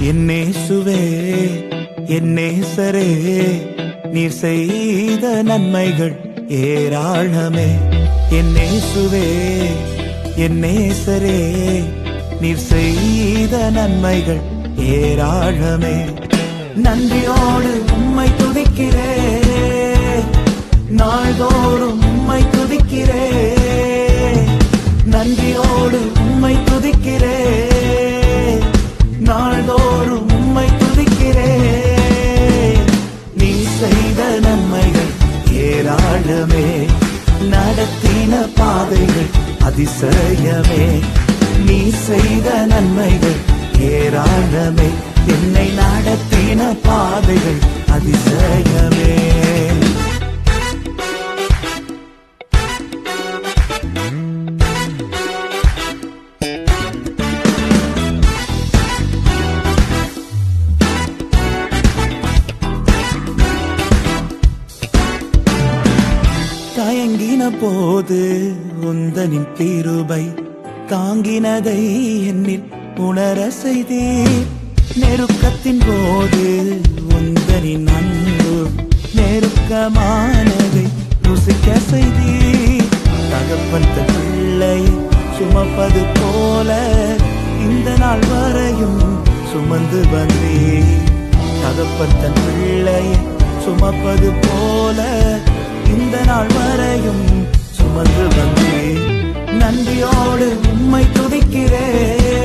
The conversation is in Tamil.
என்னேசுவே என்னேசரே, நீர் செய்த நன்மைகள் ஏராளமே. என்னேசுவே என்னேசரே, நீர் செய்த நன்மைகள் ஏராளமே. நன்றியோடு உம்மை துதிக்கிறே, நாள்தோறும் உம்மை துதிக்கிறே. நன்றியோடு உம்மை துதிக்கிறே, நாள்தோறும் உம்மை துதிக்கிறே. நீ செய்த நன்மைகள் ஏராளமே, நடத்தின பாதைகள் அதிசயமே. நீ செய்த நன்மைகள் ஏராளமே, என்னை நடத்தின பாதைகள் அதிசயமே. தயங்கின போது உந்தனின் கிருபை தாங்கினதை என்னில் உணர செய்தீர். நெருக்கத்தின் போது உந்தனின் அன்பு நெருக்கமானதை ருசிக்க செய்தீர். தகப்பன் பிள்ளையை சுமப்பது போல இந்த நாள் வரையும் சுமந்து வந்தீர். தகப்பன் பிள்ளையை சுமப்பது போல இந்த நாள் வரையும் சுமந்து வந்தீர். நன்றியோடு உம்மை துதிக்கிறேன்.